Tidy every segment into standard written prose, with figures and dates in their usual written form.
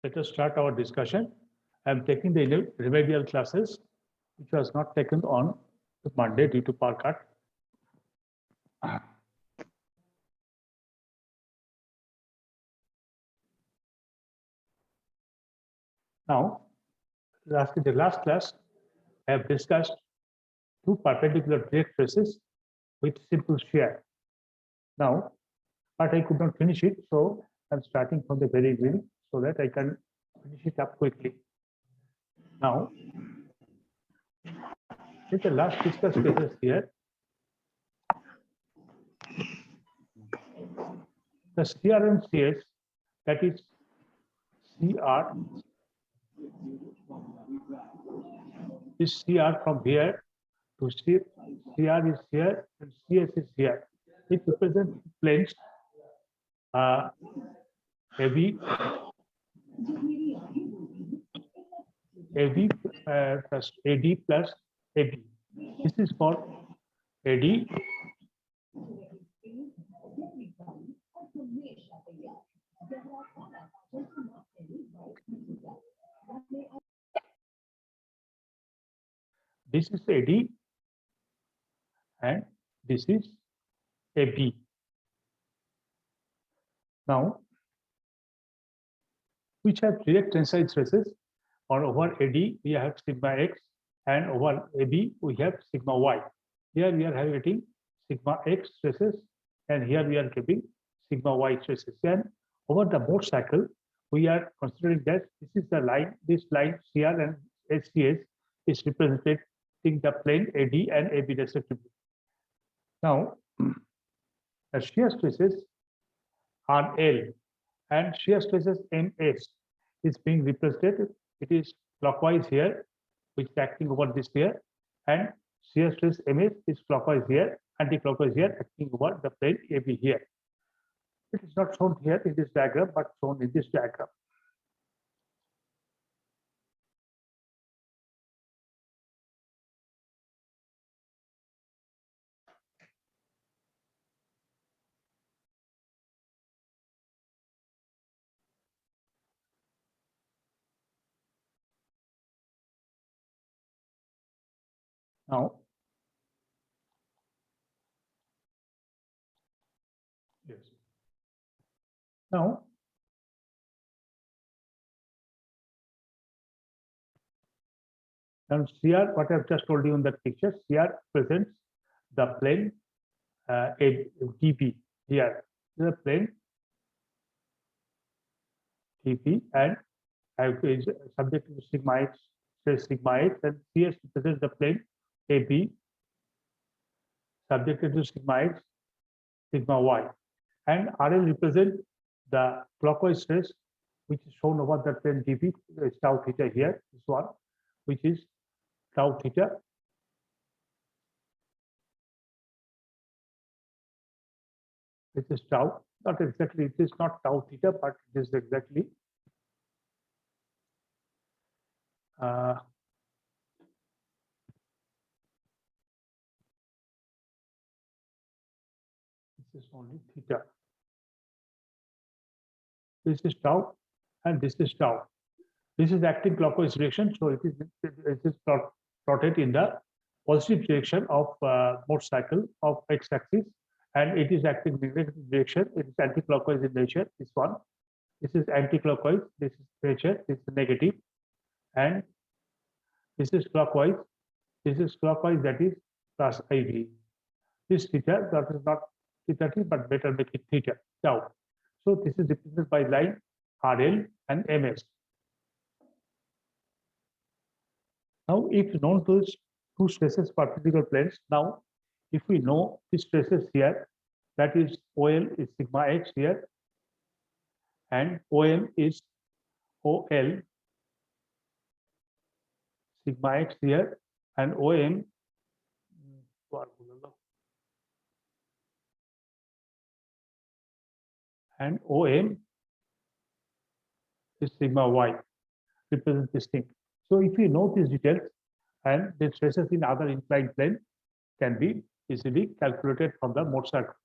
Let us start our discussion. I am taking the remedial classes, which was not taken on Monday due to power cut. Now, in the last class, I have discussed two perpendicular direct traces with simple shear. Now, but I could not finish it, so I'm starting from the very beginning so that I can finish it up quickly. Now, with the last discussed cases here, the CR and CS, that is CR, this CR from here to CR is here and CS is here. It represents planes AB plus AD plus AB. This is for AD. This is AD and this is AB. Now, which have direct tensile stresses, or over AD we have sigma x and over AB we have sigma y. Here we are having sigma x stresses and here we are giving sigma y stresses. And over the mode cycle, we are considering that this is the line, this line CR and SCS is representing the plane AD and AB respectively. Now, the shear stresses are L and shear stresses MS is being represented. It is clockwise here, which is acting over this here, and shear stress MS is clockwise here, anti-clockwise here, acting over the plane AB here. It is not shown here in this diagram, but shown in this diagram. Now, yes. Now, CR, what I've just told you in that picture, CR presents the plane DP here. The plane DP and is subject to sigma x, stress sigma x, and CS represents the plane AB subjected to sigma x, sigma y, and RL represents the clockwise stress, which is shown over the plane DP, is tau theta here, this one, which is tau theta. This is tau, not exactly, it is not tau theta, but it is exactly this is only theta. This is tau and this is tau. This is acting clockwise direction, so it is plotted in the positive direction of mode cycle of x-axis, and it is acting in negative direction. It is anti-clockwise in nature. This one, this is anti-clockwise. This is nature. This is negative, and this is clockwise. This is clockwise. That is plus IV. This theta, that is not theta, but better make it theta tau. So this is represented by line RL and MS. Now, if known those two stresses perpendicular planes, now if we know the stresses here, that is OL is sigma x here, and OM is OL sigma x here, and OM is sigma y, represent this thing. So if we know these details, and the stresses in other inclined plane can be easily calculated from the mode cycle.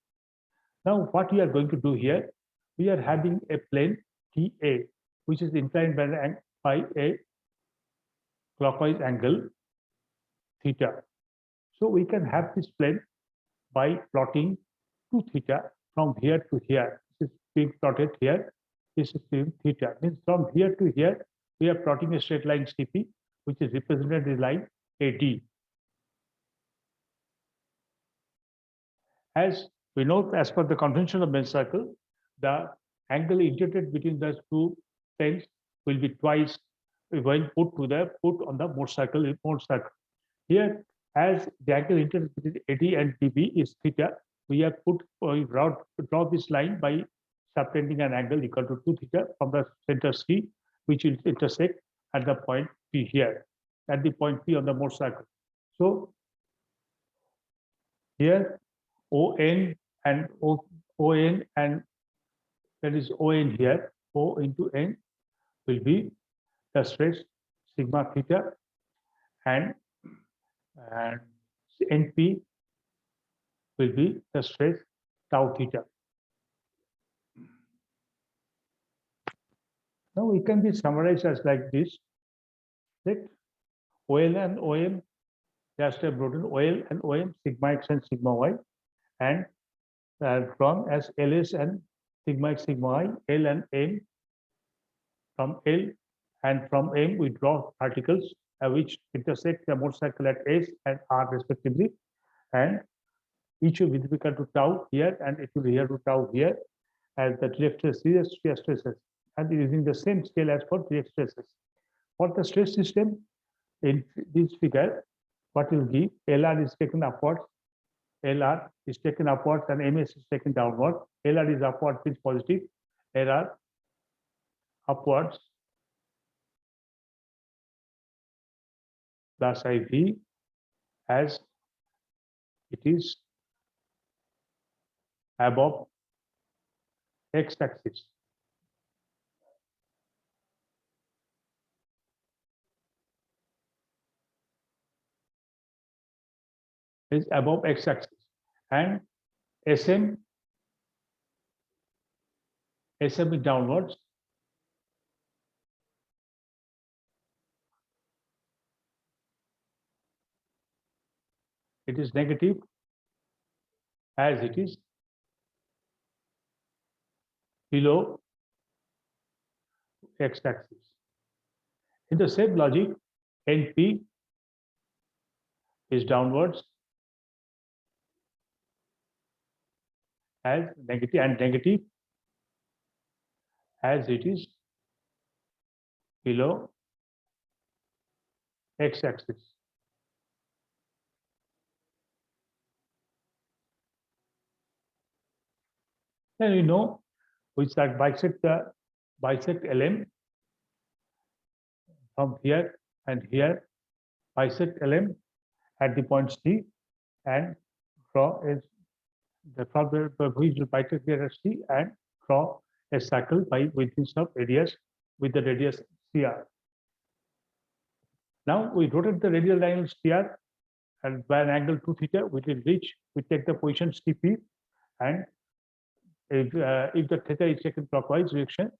Now, what we are going to do here, we are having a plane TA. which is inclined by a clockwise angle theta. So we can have this plane by plotting 2 theta from here to here. This is being plotted here. This is being theta. Means from here to here, we are plotting a straight line CP, which is represented in line AD. As we know, as per the convention of Bell circle, the angle integrated between the two planes will be twice when put on the Morse circle. Here, as the angle integrated between AD and DB is theta, we have draw this line by subtending an angle equal to 2 theta from the center C, which will intersect at the point P here, at the point P on the Morse circle. So here ON and ON and that is ON here, O into N will be the stress sigma theta and NP will be the stress tau theta. Now it can be summarized as like this, that OL and OM, just have written OL and OM, sigma x and sigma y, and from as LS and sigma x, sigma y, L and M, from L and from M we draw particles which intersect the Morse circle at S and R respectively, and each will be equal to tau here and it will be here to tau here as the direct stresses, shear stresses, and using the same scale as for direct stresses. For the stress system, in this figure, what will give LR is taken upwards, LR is taken upwards and MS is taken downward. LR is upward, is positive, LR upwards plus IV as it is above x-axis. Is above x-axis, and SM is downwards. It is negative as it is below x-axis. In the same logic, NP is downwards as negative and negative as it is below x-axis. Then we know we start bisect LM from here and here, bisect LM at the point C and draw the which will bisect here at C and draw a circle by within some radius with the radius CR. Now we rotate the radial line CR and by an angle 2 theta, we will reach, we take the position CP, and if the theta is taken clockwise direction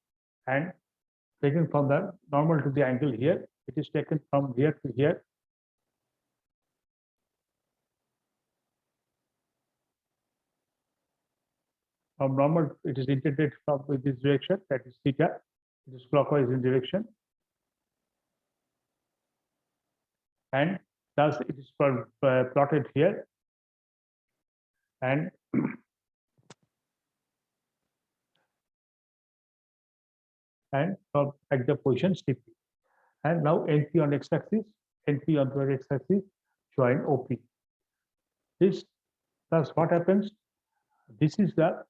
and taken from the normal to the angle here, it is taken from here to here. From normal, it is integrated from with this direction, that is theta. It is clockwise in direction, and thus it is plotted here, and from at the position CP. And now NP on x-axis, NP on the x-axis, join OP. Thus what happens? This is the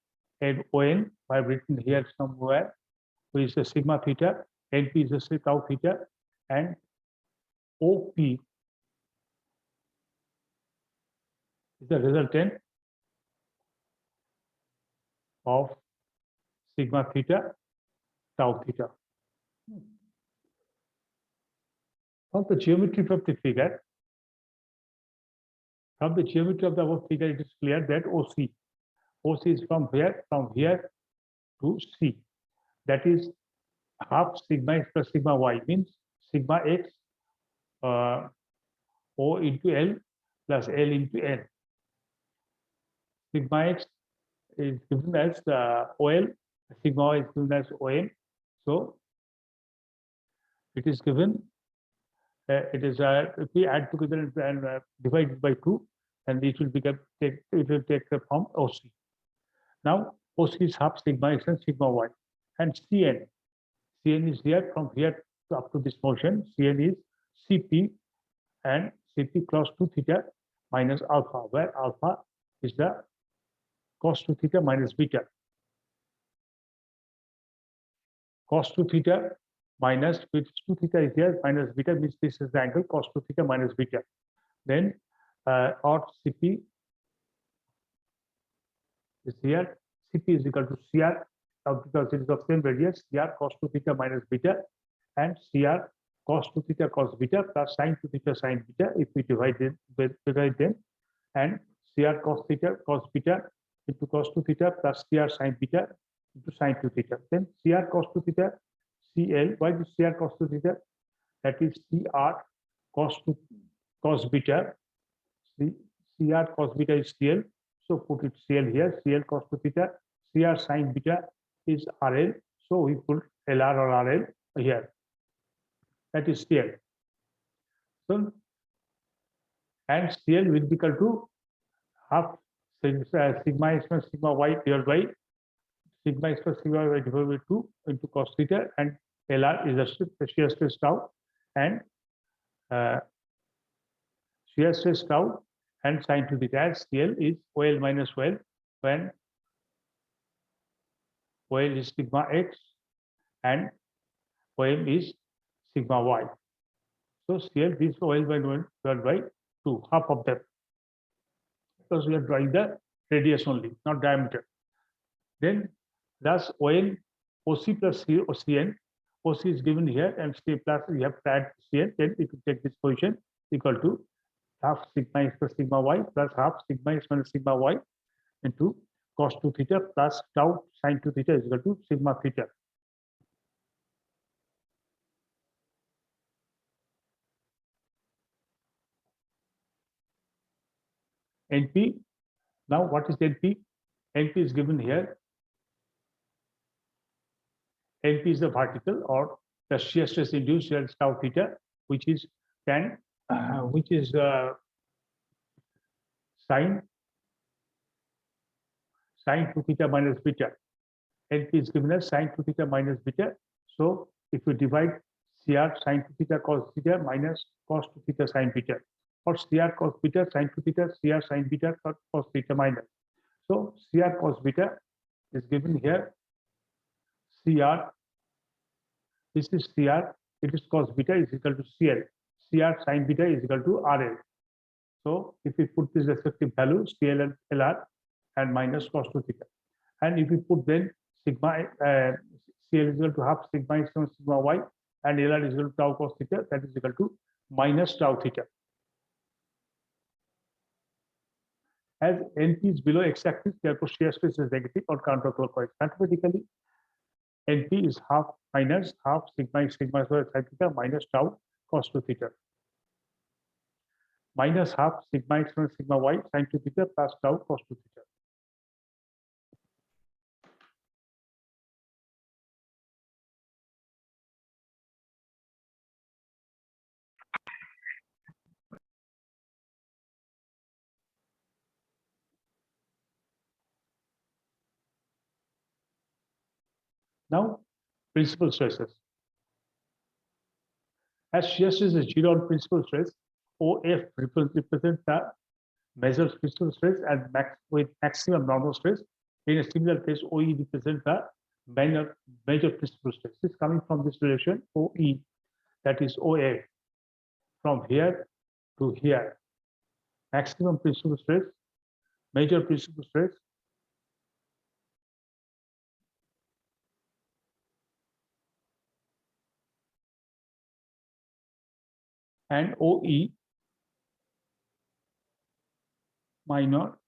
ON, I have written here somewhere, which is the sigma theta, NP is the tau theta, and OP is the resultant of sigma theta, tau theta. From the geometry of the figure, from the geometry of the above figure, it is clear that OC is from here to C. That is half sigma x plus sigma y means sigma x O into L plus L into N. Sigma x is given as OL, sigma y is given as OM. So it is given, if we add together and divide it by 2, and it will take the form OC. Now OC is half sigma x and sigma y, and Cn is here from here up to this portion. Cn is Cp, and Cp cos 2 theta minus alpha, where alpha is the cos 2 theta minus beta. Cos 2 theta minus, which 2 theta is here, minus beta means this is the angle cos 2 theta minus beta. Then or Cp is here. Cp is equal to Cr, because it is of same radius, Cr cos 2 theta minus beta, and Cr cos 2 theta cos beta plus sin 2 theta sin beta, if we divide them, and Cr cos theta cos beta into cos 2 theta plus Cr sin beta into sin 2 theta. Then Cr cos 2 theta, Cl, why this Cr cos 2 theta? That is Cr cos beta. Cr cos beta is Cl, so put it Cl here. Cl cos 2 theta. Cr sin beta is RL, so we put Lr or RL here. That is Cl. So, and Cl will be equal to half sigma x plus sigma y divided by sigma x plus sigma y divided by 2 into cos theta, and Lr is the shear stress tau, and shear stress tau and sin 2 theta, as Cl is OL minus OL, when OL is sigma x and OM is sigma y. So Cl is OL by 1 divided by 2, half of them, because we are drawing the radius only, not diameter. Then thus OL, OC plus Cn, OC is given here, and C plus we have to add Cn, then it will take this position equal to half sigma x plus sigma y plus half sigma x minus sigma y into cos 2 theta plus tau sin 2 theta is equal to sigma theta. NP, now what is NP? NP is given here. NP is the vertical or the shear stress induced here is tau theta, which is tan, which is sin 2 theta minus beta. NP is given as sin 2 theta minus beta. So if we divide Cr sin 2 theta cos theta minus cos 2 theta sin beta, or Cr cos beta sin 2 theta, Cr sin beta cos theta minus. So Cr cos beta is given here. Cr, this is Cr, it is cos beta is equal to Cl. Cr sin beta is equal to RL. So if we put this respective value, Cl and Lr, and minus cos 2 theta, and if we put then sigma, Cl is equal to half sigma x minus sigma y, and Lr is equal to tau cos theta, that is equal to minus tau theta. As NP is below x-axis, therefore shear stress is negative or counterclockwise. Mathematically, NP is half minus half sigma x sigma y sin theta minus tau cos 2 theta, minus half sigma x minus sigma y sin 2 theta plus tau cos 2 theta. Now, principal stresses. As shear stress is 0 on principal stress, OF represents the measured principal stress and with maximum normal stress. In a similar case, OE represents the major principal stress. This is coming from this relation OE, that is OA, from here to here. Maximum principal stress, major principal stress, and OE, minor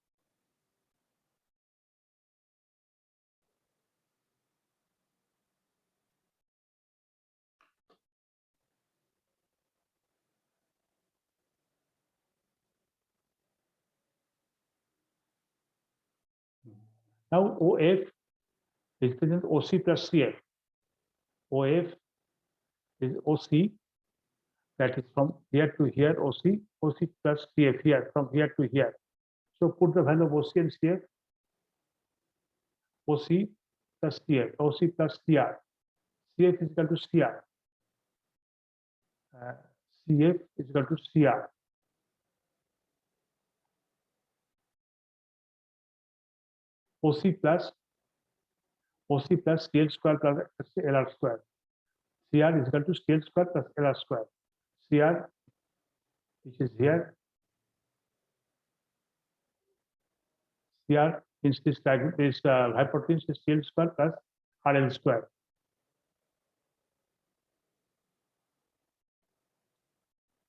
Now OF represents OC plus CF. OF is OC, that is from here to here, OC, OC plus CF here, from here to here. So put the value of OC and CF, OC plus CF, OC plus CR. CF is equal to CR. CF is equal to CR. OC plus CL square plus LR square. CR is equal to CL square plus LR square. CR, which is here, CR means this hypotenuse is CL square plus RL square.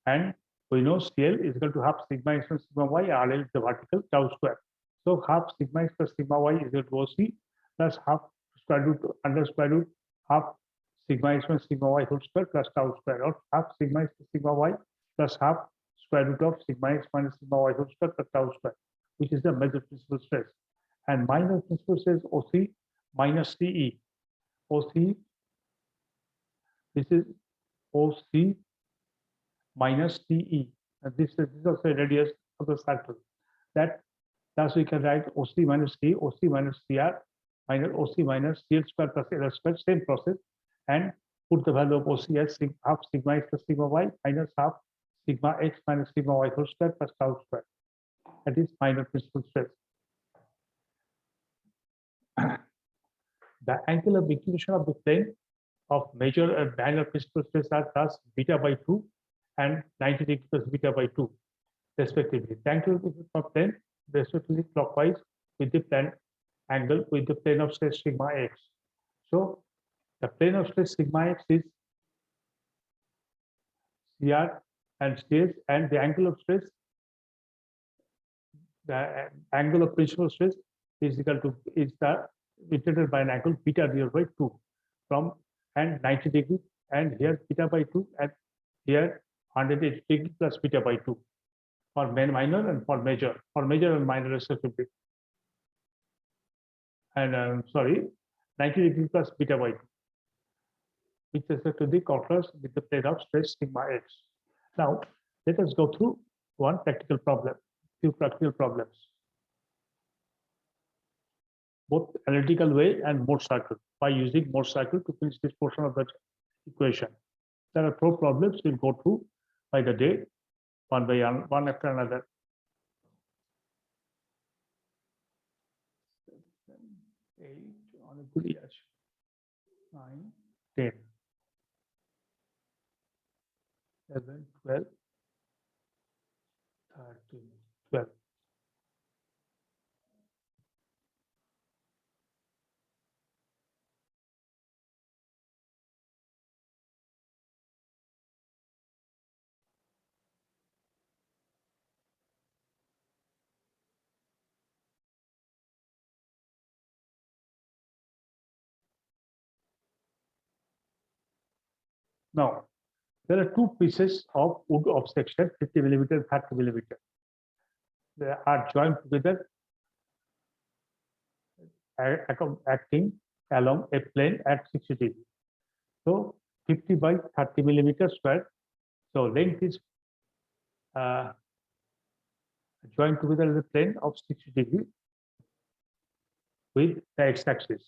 And we know CL is equal to half sigma x plus sigma y, RL is the vertical, tau square. So half sigma x plus sigma y is equal to OC plus half square root under square root half sigma x plus sigma y whole square plus tau square, or half sigma x plus sigma y plus half square root of sigma x minus sigma y whole square plus tau square, which is the major principal stress. And minor principal stress OC minus CE. OC, this is OC minus CE. And this is also a radius of the circle. Thus we can write OC minus C, OC minus CR, minus OC minus CL square plus L square, same process, and put the value of OC as half sigma x plus sigma y minus half sigma x minus sigma y whole square plus tau square. That is minor principal stress. The angle of inclination of the plane of major and minor principal stress are thus beta by 2 and 90 degrees plus beta by 2, respectively. The angle of plane respectively clockwise with the plane angle with the plane of stress sigma x. So the plane of stress sigma x is CR and stays, and the angle of stress, the angle of principal stress is equal to integrated by an angle beta divided by 2 from and 90 degrees, and here beta by 2, and here 180 degrees plus beta by 2 for minor and for major and minor respectively. And 90 degrees plus beta by 2 with respect to the contrast with the plane of stress sigma x. Now let us go through few practical problems, both analytical way and Morse circle, by using Morse circle to finish this portion of the equation. There are 4 problems we'll go through by the day, one by one after another. 7, 8 on a good year, 9, 10, 11, 12, 13, 12. Now, there are 2 pieces of wood of section 50 millimeter, 30 millimeter. They are joined together, acting along a plane at 60 degrees. So 50 by 30 millimeter square. So length is joined together in the plane of 60 degrees with the x-axis.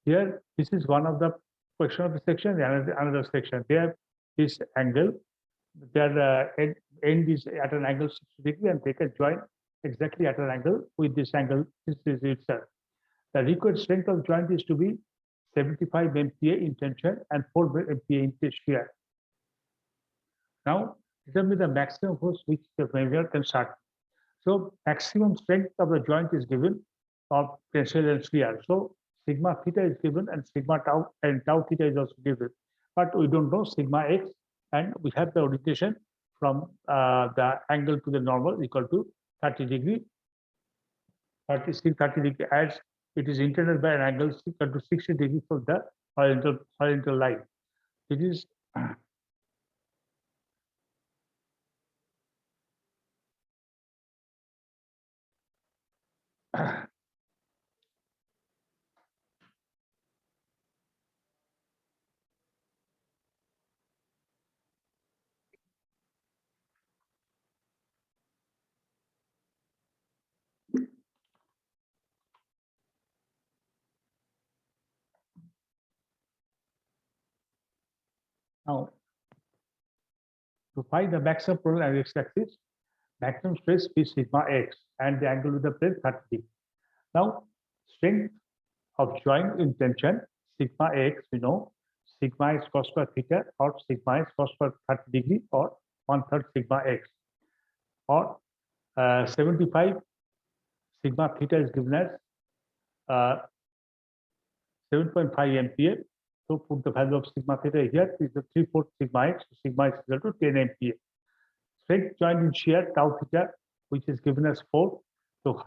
Here, this is one of the question of the section, another section. There is angle, their end is at an angle 60 degrees, and they can join exactly at an angle with this angle. This is itself. The required strength of joint is to be 75 MPa in tension and 4 MPa in shear. Now, determine the maximum force which the measure can start. So, maximum strength of the joint is given of tensile and shear. So, sigma theta is given, and sigma tau and tau theta is also given. But we don't know sigma x, and we have the orientation from the angle to the normal equal to 30 degree. 30 degree as it is intended by an angle equal to 60 degrees from the horizontal line. It is Now, to find the maximum prolonged angle x-axis, maximum stress is sigma x, and the angle with the plane 30 degree. Now, strength of joint in tension, sigma x, we know, sigma x cos square theta, or sigma x cos square 30 degree, or 1/3 sigma x, or 75 sigma theta is given as 7.5 MPa. So put the value of sigma theta here is the 3/4 sigma x. So sigma x is equal to 10 MPa. Straight joint in shear tau theta, which is given as 4. So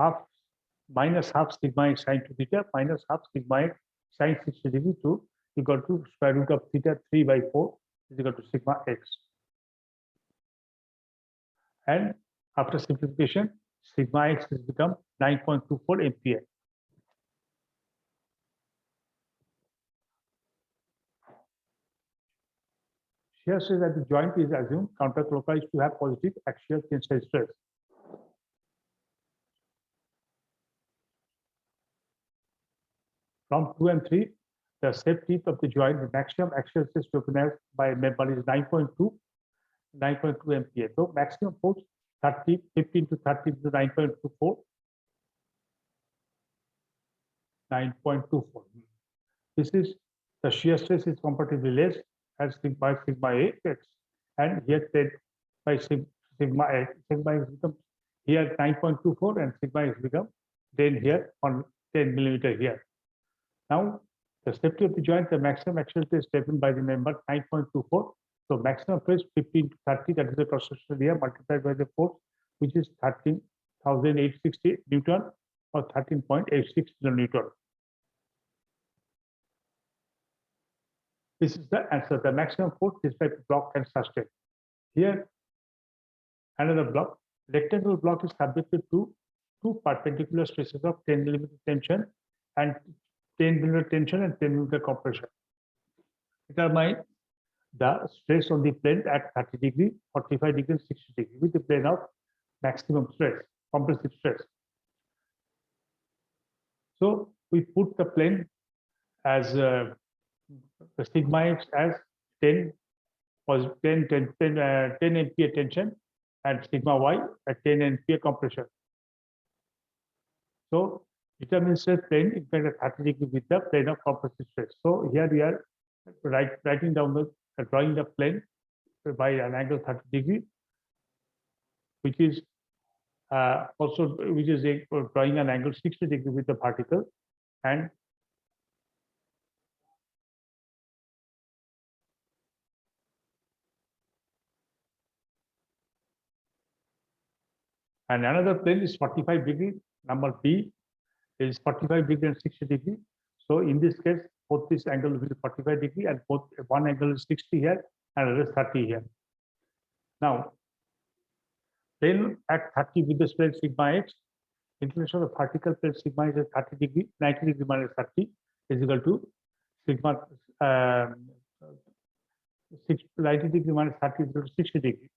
minus half sigma x sine 2 theta minus half sigma x sine 60 degree to equal to square root of theta 3/4 is equal to sigma x. And after simplification, sigma x has become 9.24 MPa. Shear stress at the joint is assumed counterclockwise to have positive axial tensile stress. From 2 and 3, the safe teeth of the joint, the maximum axial stress recognized by a member is 9.2 MPa. So maximum force 15 to 30 to 9.24. 9.24. This is the shear stress is comparatively less as sigma x, and here 10 by sigma x. Sigma x becomes here 9.24 and sigma x become 10 here on 10 millimeter here. Now the safety of the joint, the maximum axial stress taken by the member 9.24. So maximum force 15 to 30, that is the cross-sectional area multiplied by the force, which is 13,860 Newton or 13.86 kilonewton. This is the answer. The maximum force this type of block can sustain. Here, another block. Rectangular block is subjected to two perpendicular stresses of 10 mm tension and 10 mm tension and 10 mm compression. Determine the stress on the plane at 30 degree, 45 degree, 60 degree with the plane of maximum stress, compressive stress. So we put the plane as the sigma x as 10 MPa tension and sigma y at 10 MPa compression. So determine stress plane in fact at 30 degree with the plane of compressive stress. So here we are writing down the drawing the plane by an angle 30 degree, which is drawing an angle 60 degree with the particle, and another plane is 45 degree. Number B is 45 degree and 60 degree. So in this case, both this angle will be 45 degree and both one angle is 60 here and another 30 here. Now, plane at 30 with the plane sigma x, inclination of the vertical plane sigma is at 30 degree, 90 degree minus 30 is equal to sigma 90 degree minus 30 is equal to 60 degree.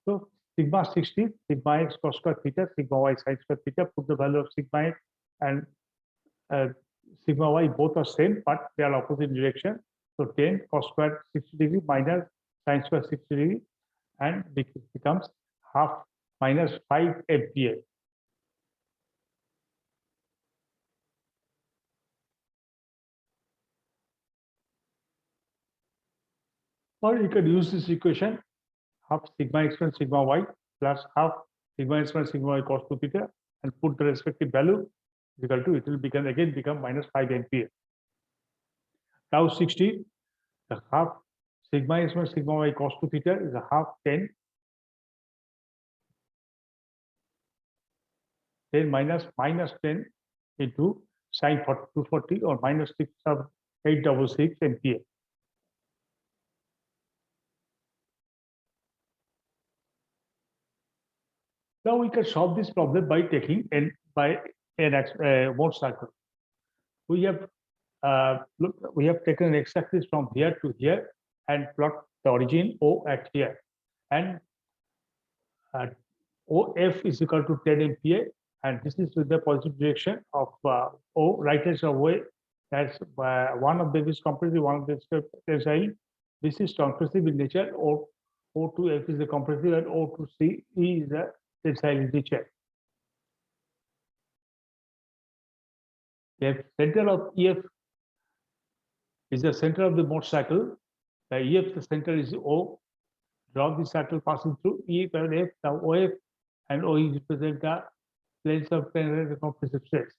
So sigma 60, sigma x cos square theta, sigma y sin square theta, put the value of sigma x and sigma y both are same, but they are opposite direction. So 10 cos square 60 degree minus sin square 60 degree, and it becomes half minus 5 MPa. Or you can use this equation, half sigma x and sigma y plus half sigma x and sigma y cos 2 theta, and put the respective value equal to, it will become minus 5 MPa. Tau 60, the half sigma x and sigma y cos 2 theta is a half 10 minus 10 into sin 240 or minus 866 MPa. Now we can solve this problem by taking Mode circle. We have taken an x-axis from here to here and plot the origin O at here, and OF is equal to 10 MPa, and this is with the positive direction of O, right hand side way. That's one of them is compressive, one of them is tensile, This is compressive in nature. O2F is the compressive and O2C is the tensile in nature. The center of EF is the center of the motorcycle. The EF, the center is O. Draw the circle passing through E and F. Now OF and OE represent the planes of compressive stress.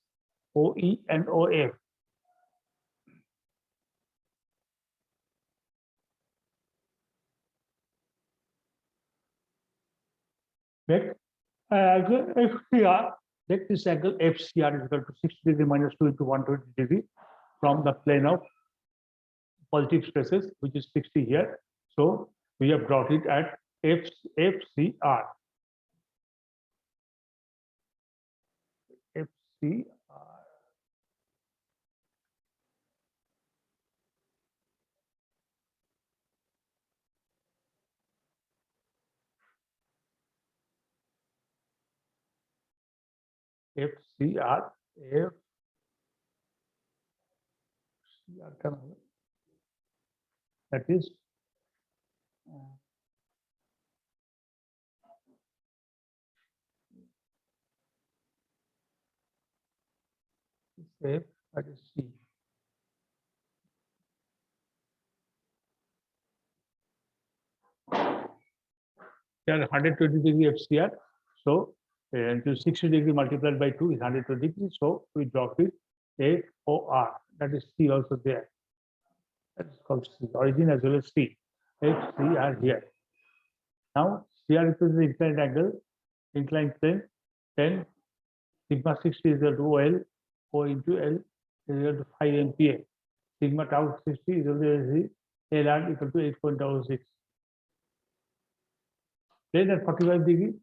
OE and OF. Next, FCR. Let this angle FCR is equal to 60 degree minus 2 into 120 degree from the plane of positive stresses, which is 60 here. So we have brought it at FCR. FCR. FCR. FCR. That is F, that is C. They are 120 degree FCR. So into 60 degree multiplied by 2 is 120 degrees. So we drop it FOR. That is C also there. That is called C. Origin as well as C. FCR here. Now CR represents the inclined angle, inclined plane. Then sigma 60 is equal to OL. O into L is equal to 5 MPa. Sigma tau 60 is equal to LR equal to 8.06. Then at 45 degree,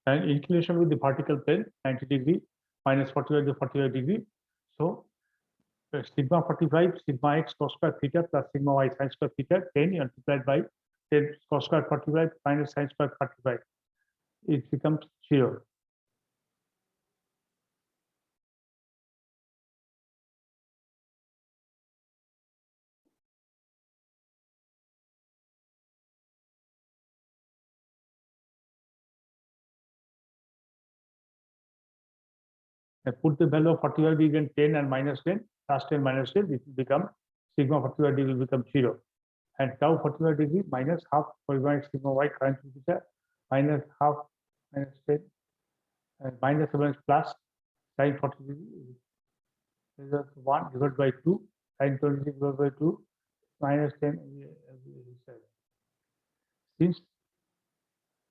and inclination with the vertical plane 90 degree minus 45 to 45 degree. So sigma 45 sigma x cos square theta plus sigma y sin square theta 10 multiplied by 10 cos square 45 minus sin square 45. It becomes 0. I put the value of 45 degree and 10 and minus 10, plus 10 minus 10, it will become sigma 45 degree will become 0. And tau 45 degree minus half minus sigma y current theta minus half minus 10 and minus 7 plus sin 40 degree is 1 divided by 2, sin 20 divided by 2 minus 10. Since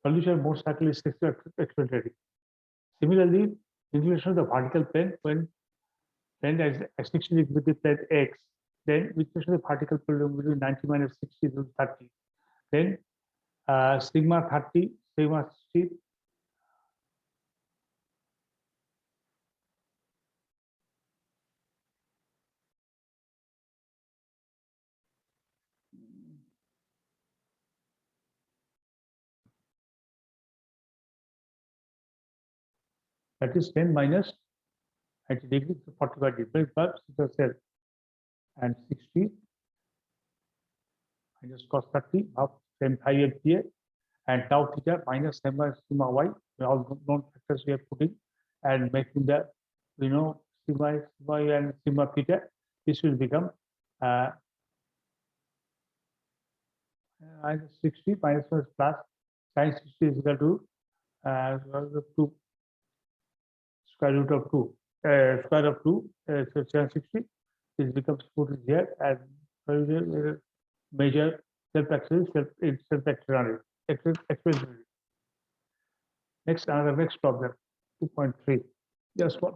solution motorcycle is explanatory. Similarly, inclination of the vertical plane when plane as 60 degree with the plane x, then inclination of the vertical plane between 90 minus 60 to 30. Then sigma 30, sigma 60. That is 10 minus 90 degree, 45 degree, but and 60 minus cos 30 of 10 5 MPa and tau theta minus sigma y, all known factors we are putting and making the sigma y and sigma theta. This will become minus 60 minus plus sin 60 is equal to 2 square root of 2 square of 2 so sin 60 this becomes put here and measure self-explanatory. Next, another next problem, 2.3. Just one.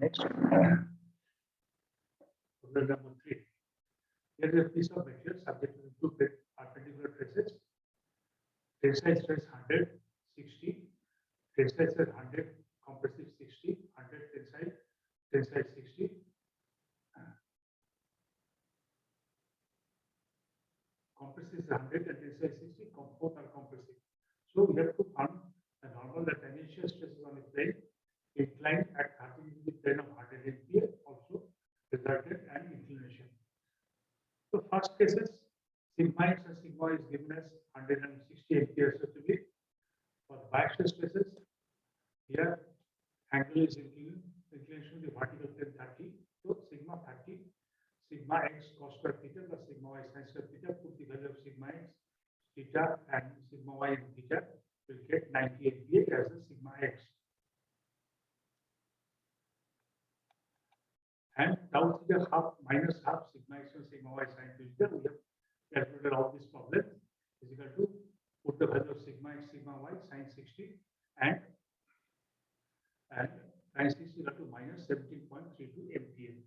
Next, problem number 3. Here is a piece of material subject to two perpendicular traces. Tensile stress 100, 60. Tensile stress 100, compressive 60, 100 tensile 60. Compressive is 100 and tensile 60. Both are compressive. So we have to find the normal that initial stresses on a plane inclined at 30 degree plane of 100 MPa also resulted an inclination. So first cases, sigma x and sigma y is given as 160 MPa respectively. For the biaxial stresses, here angle is inclination to the vertical plane 30. So sigma 30, sigma x cos square theta plus sigma y sin square theta, put the value of sigma x, theta and sigma y in theta, will get 90 MPa as a sigma x. And tau theta half minus half sigma x and sigma y sin theta, we have calculated all these problems is equal to put the value of sigma x, sigma y sin 60 and sin 60 is equal to minus 17.32 MPa.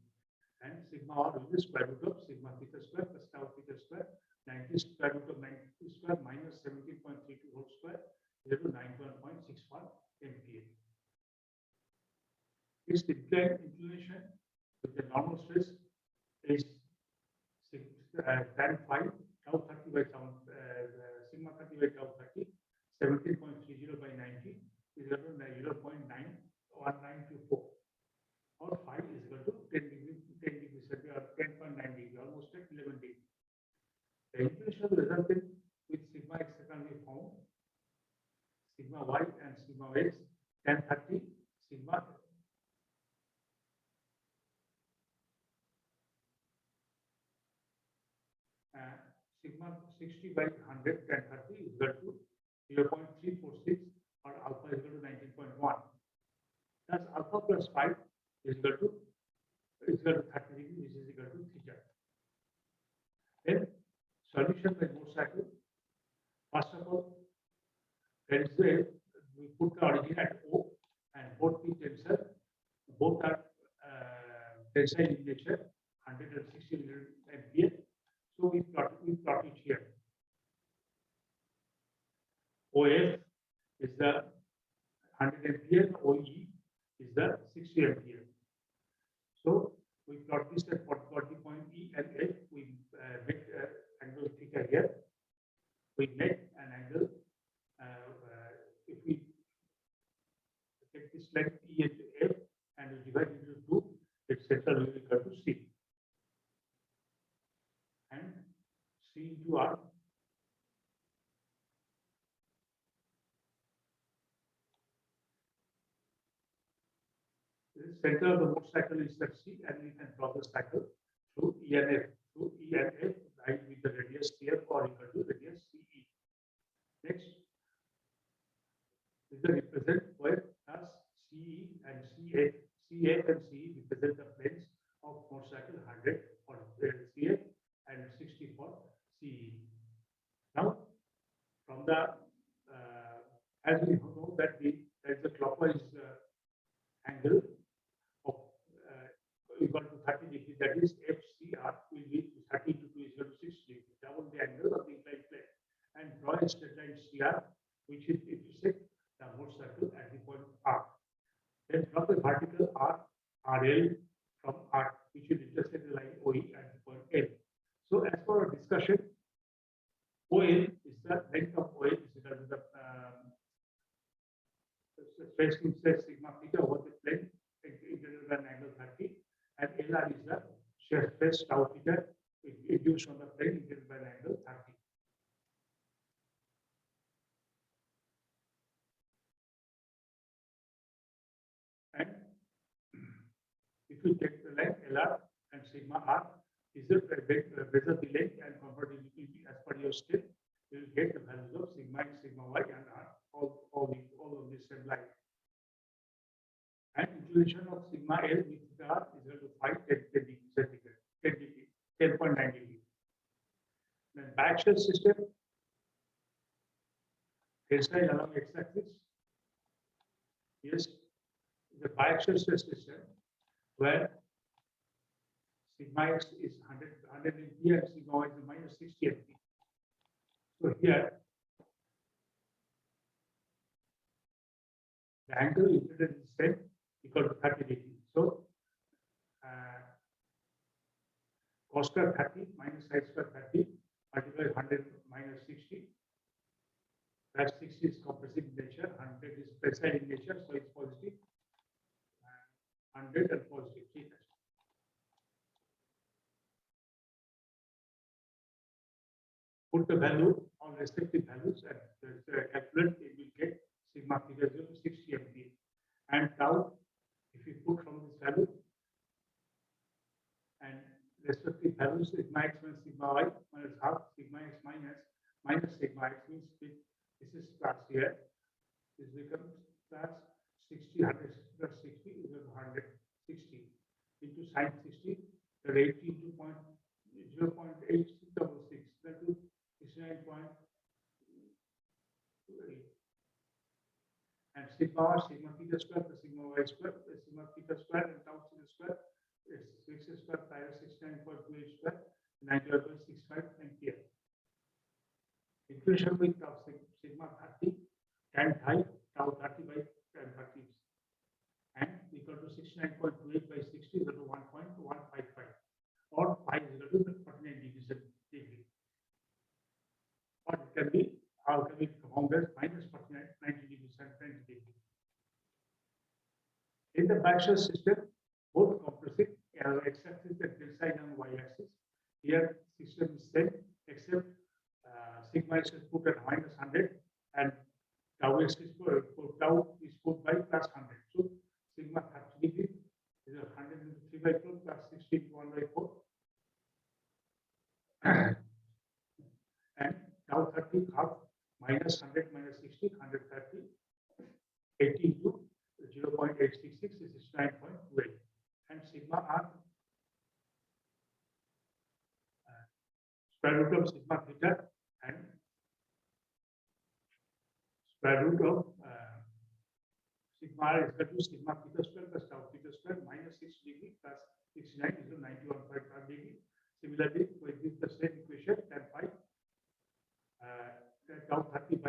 And sigma r will be square root of sigma theta square plus tau theta square, 90 square root of 90 square minus 17.32 whole square is equal to 91.61 MPa. This inclination with the normal stress is tan phi tau 30 by tau sigma 30 by tau 30, 17.30 by 90 is equal to 0.91924, or phi is equal to 10 degrees or 10.9 degree, almost at 11 degree. The inclination resulted with sigma x can be found, sigma y and sigma x, tan 30 sigma sigma 60 by 100 tan 30 is equal to 0.346 or alpha is equal to 19.1. Thus alpha plus 5 is equal to 30 degree, which is equal to theta. Then solution by Morse cycle. First of all, there is we put the origin at O and both the tensor, both are tensile in nature, 160 MPa. So we plot it here. OF is the 100 MPa, OE is the 60 MPa. So we plot this at 40 point E and F. We make angle theta here. We make an angle. If we take this length E and F and we divide it into 2, its center will be equal to C. And C into R. The center of the Morse cycle is at C, and we can draw the cycle through E and F. Through E and F, right with the radius CF or equal to radius CE. Next, is the represent where as CE and CF. CF and CE represent the planes of Morse cycle 100 for CF and 60 for CE. Now, from the as we know that there is a clockwise angle of equal to 30 degree, that is FCR will be 30 to 2 is equal to 60 degree, double the angle of the inclined plane, and draw a straight line CR, which is intersect the Morse circle at the point R. Then draw the vertical RL from R, which will intersect the line OE at the point L. So as for our discussion, OL is the length of OL is equal to the stress sigma theta over the plane integrated by an angle 30, and LR is the shear stress tau theta induced on the plane integrated by an angle 30. And if we take the length LR and sigma R is the measure the length and convert it into as per your step, you will get the values of sigma x, sigma y, and R all of this same line. And inclination of sigma L with R is equal to 5 10 degree, 10.9 degree. Then biaxial system, tensile along x-axis. Yes, the biaxial stress system. where sigma x is 100 MPa and sigma y is minus 60 MPa. So here, the angle incident is set equal to 30 degrees. So cos square 30 minus sin square 30 multiplied 100 minus 60. That 60 is compressive in nature, 100 is pressure in nature, so it's positive. 100 and positive. Put the value on respective values and calculate, it will get sigma figure 60 MPa. And tau, if you put from this value and respective values, sigma x minus sigma y minus half, sigma x minus sigma x means this is plus here. This becomes plus 60, 100 plus 60 is 160 into sin 60, the 80 into 0.8666, that is 69.28. And sigma theta square plus sigma y square plus sigma theta square and tau theta square is 6 square minus 69.28 square, 91.65 MPa. Equation with tau sigma 30 tan phi tau 30 by tan 30 and equal to 69.28 by 60 is equal to 1.155 or phi is equal to 49 degree. Or it can be, how can we found as minus 49, 90 degrees and 90 degrees. In the biaxial system, both compressive x-axis and tensile and y-axis. Here, system is same except sigma x is put at minus 100 and tau x is put by plus 100. So sigma 30 degree is 103 by 4 plus 60 1 by 4. And tau 30 half minus 100 minus 60, 130, 80 into 0.866 is 9.28. And sigma r square root of sigma theta and square root of sigma r is equal to sigma theta square plus tau theta square minus 6 degree plus 69 is 91.5 degree. Similarly, with the same equation, tan phi tau 30 by